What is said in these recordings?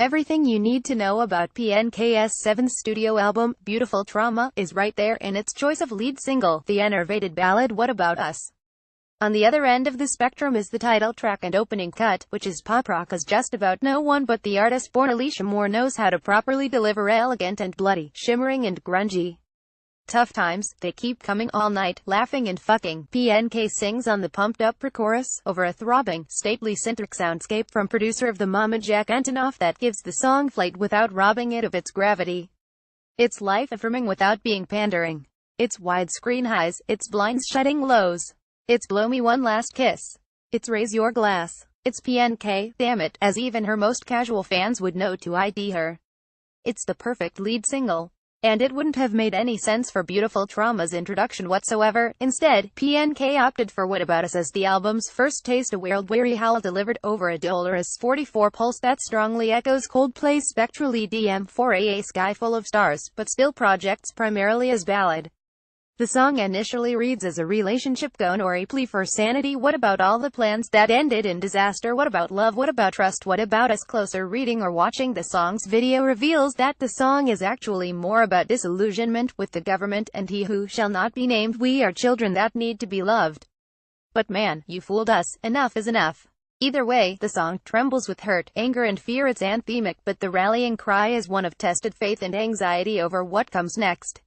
Everything you need to know about Pnks' seventh studio album, Beautiful Trauma, is right there in its choice of lead single, the enervated ballad What About Us. On the other end of the spectrum is the title track and opening cut, which is pop rock as just about no one but the artist-born Alicia Moore knows how to properly deliver, elegant and bloody, shimmering and grungy. Tough times, they keep coming all night, laughing and fucking. PNK sings on the pumped-up pre-chorus, over a throbbing, stately synth soundscape from producer of the Mama Jack Antonoff that gives the song flight without robbing it of its gravity. It's life-affirming without being pandering. It's widescreen highs, it's blinds-shutting lows. It's blow me one last kiss. It's raise your glass. It's PNK, damn it, as even her most casual fans would know to ID her. It's the perfect lead single. And it wouldn't have made any sense for Beautiful Trauma's introduction whatsoever. Instead, PNK opted for What About Us as the album's first taste, a world-weary howl delivered over a dolorous 44 pulse that strongly echoes Coldplay's spectral EDM for a sky full of stars, but still projects primarily as ballad. The song initially reads as a relationship gone or a plea for sanity. What about all the plans that ended in disaster? What about love? What about trust? What about us? Closer reading or watching the song's video reveals that the song is actually more about disillusionment with the government and he who shall not be named. We are children that need to be loved. But man, you fooled us. Enough is enough. Either way, the song trembles with hurt, anger and fear. It's anthemic, but the rallying cry is one of tested faith and anxiety over what comes next.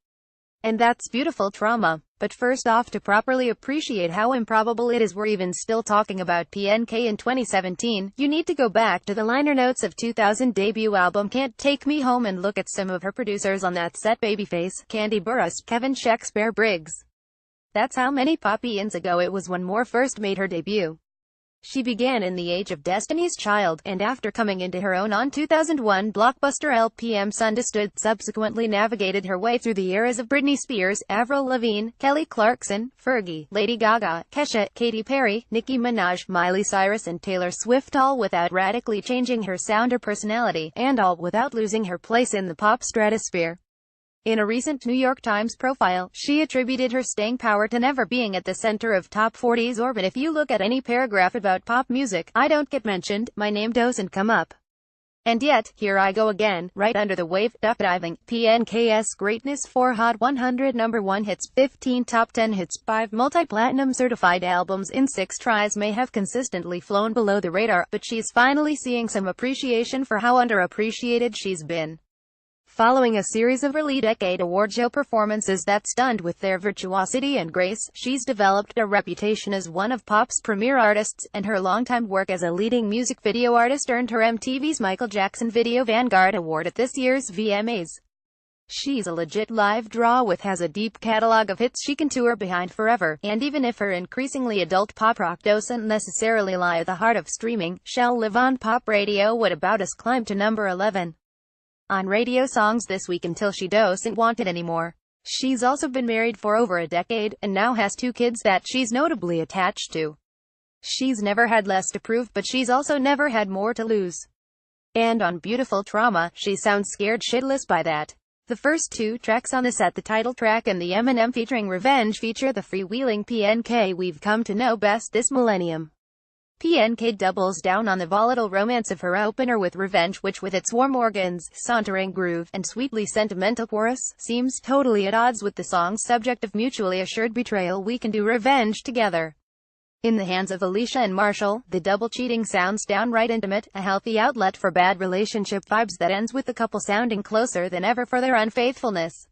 And that's Beautiful Trauma. But first off, to properly appreciate how improbable it is we're even still talking about PNK in 2017, you need to go back to the liner notes of 2000 debut album Can't Take Me Home and look at some of her producers on that set: Babyface, Candy Burruss, Kevin Shakespeare Briggs. That's how many pop-eons ago it was when Moore first made her debut. She began in the age of Destiny's Child, and after coming into her own on 2001 blockbuster LP Misunderstood, subsequently navigated her way through the eras of Britney Spears, Avril Lavigne, Kelly Clarkson, Fergie, Lady Gaga, Kesha, Katy Perry, Nicki Minaj, Miley Cyrus and Taylor Swift, all without radically changing her sound or personality, and all without losing her place in the pop stratosphere. In a recent New York Times profile, she attributed her staying power to never being at the center of top 40's orbit. If you look at any paragraph about pop music, I don't get mentioned, my name doesn't come up. And yet, here I go again, right under the wave, duck diving. PNK's greatness: 4 Hot 100 number 1 hits, 15 top 10 hits, 5 multi-platinum certified albums in 6 tries, may have consistently flown below the radar, but she's finally seeing some appreciation for how underappreciated she's been. Following a series of early decade award show performances that stunned with their virtuosity and grace, she's developed a reputation as one of pop's premier artists, and her longtime work as a leading music video artist earned her MTV's Michael Jackson Video Vanguard Award at this year's VMAs. She's a legit live draw has a deep catalog of hits she can tour behind forever, and even if her increasingly adult pop rock doesn't necessarily lie at the heart of streaming, she'll live on pop radio. What About Us climbed to number 11 on radio songs this week until she doesn't want it anymore. She's also been married for over a decade, and now has 2 kids that she's notably attached to. She's never had less to prove, but she's also never had more to lose. And on Beautiful Trauma, she sounds scared shitless by that. The first 2 tracks on the set, the title track and the Eminem featuring Revenge, feature the freewheeling PNK we've come to know best this millennium. PNK doubles down on the volatile romance of her opener with Revenge, which with its warm organs, sauntering groove, and sweetly sentimental chorus, seems totally at odds with the song's subject of mutually assured betrayal. We can do revenge together. In the hands of Alicia and Marshall, the double cheating sounds downright intimate, a healthy outlet for bad relationship vibes that ends with the couple sounding closer than ever for their unfaithfulness.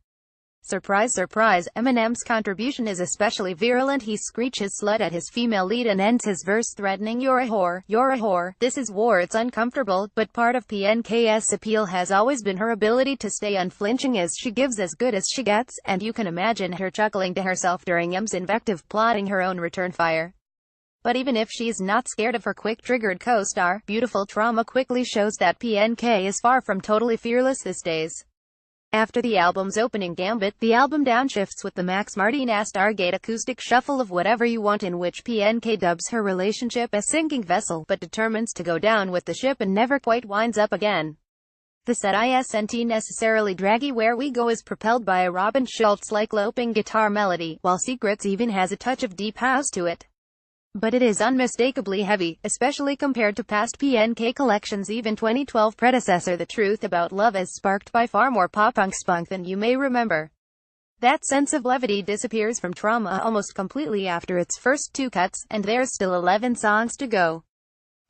Surprise, surprise, Eminem's contribution is especially virulent. He screeches slut at his female lead and ends his verse threatening, "You're a whore, you're a whore, this is war." It's uncomfortable, but part of PNK's appeal has always been her ability to stay unflinching as she gives as good as she gets, and you can imagine her chuckling to herself during M's invective, plotting her own return fire. But even if she's not scared of her quick-triggered co-star, Beautiful Trauma quickly shows that PNK is far from totally fearless these days. After the album's opening gambit, the album downshifts with the Max Martin Stargate acoustic shuffle of Whatever You Want, in which PNK dubs her relationship a sinking vessel, but determines to go down with the ship and never quite winds up again. The set isn't necessarily draggy. Where We Go is propelled by a Robin Schultz-like loping guitar melody, while Secrets even has a touch of deep house to it. But it is unmistakably heavy, especially compared to past PNK collections. Even 2012 predecessor The Truth About Love is sparked by far more pop-punk spunk than you may remember. That sense of levity disappears from Trauma almost completely after its first two cuts, and there's still 11 songs to go.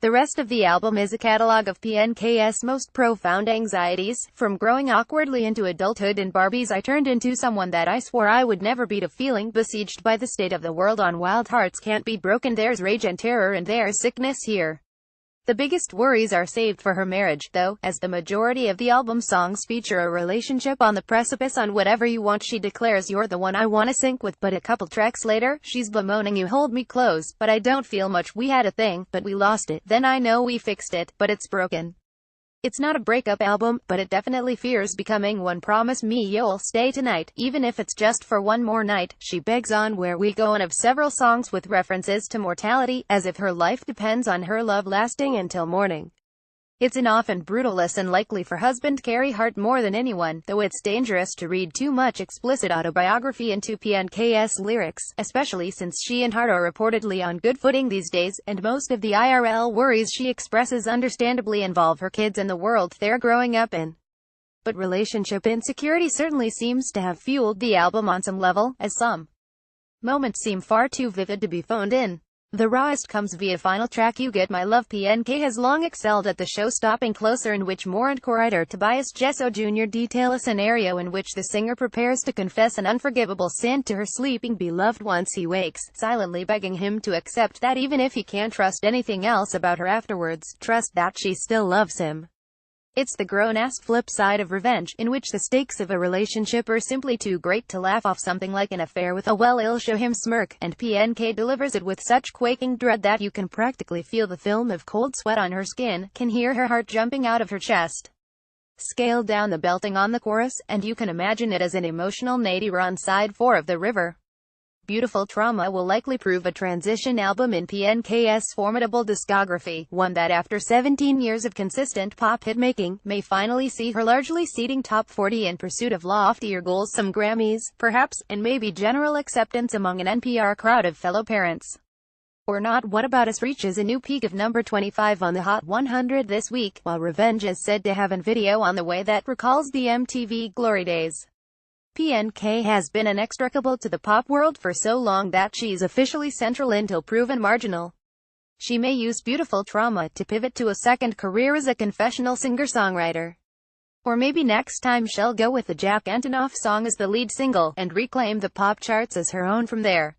The rest of the album is a catalog of PNK's most profound anxieties. From growing awkwardly into adulthood in Barbies I turned into someone that I swore I would never be, to feeling besieged by the state of the world on Wild Hearts Can't Be Broken. There's rage and terror and there's sickness here. The biggest worries are saved for her marriage, though, as the majority of the album songs feature a relationship on the precipice. On Whatever You Want she declares, "You're the one I wanna sync with," but a couple tracks later, she's bemoaning, "You hold me close, but I don't feel much. We had a thing, but we lost it. Then I know we fixed it, but it's broken." It's not a breakup album, but it definitely fears becoming one. "Promise me you'll stay tonight, even if it's just for one more night," she begs on Where We Go, one of several songs with references to mortality, as if her life depends on her love lasting until morning. It's an often brutal lesson, likely for husband Carey Hart more than anyone, though it's dangerous to read too much explicit autobiography into PNK's lyrics, especially since she and Hart are reportedly on good footing these days, and most of the IRL worries she expresses understandably involve her kids and the world they're growing up in. But relationship insecurity certainly seems to have fueled the album on some level, as some moments seem far too vivid to be phoned in. The rawest comes via final track You Get My Love. PNK has long excelled at the show-stopping closer, in which Moore and co-writer Tobias Jesso Jr. detail a scenario in which the singer prepares to confess an unforgivable sin to her sleeping beloved once he wakes, silently begging him to accept that even if he can't trust anything else about her afterwards, trust that she still loves him. It's the grown-ass flip side of revenge, in which the stakes of a relationship are simply too great to laugh off something like an affair with a "well, it'll show him" smirk, and PNK delivers it with such quaking dread that you can practically feel the film of cold sweat on her skin, can hear her heart jumping out of her chest. Scale down the belting on the chorus, and you can imagine it as an emotional nadir on side 4 of The River. Beautiful Trauma will likely prove a transition album in PNK's formidable discography, one that after 17 years of consistent pop hit-making, may finally see her largely seeding top 40 in pursuit of loftier goals, some Grammys, perhaps, and maybe general acceptance among an NPR crowd of fellow parents. Or not. What About Us reaches a new peak of number 25 on the Hot 100 this week, while Revenge is said to have a video on the way that recalls the MTV glory days. PNK has been inextricable to the pop world for so long that she's officially central until proven marginal. She may use Beautiful Trauma to pivot to a second career as a confessional singer-songwriter. Or maybe next time she'll go with the Jack Antonoff song as the lead single, and reclaim the pop charts as her own from there.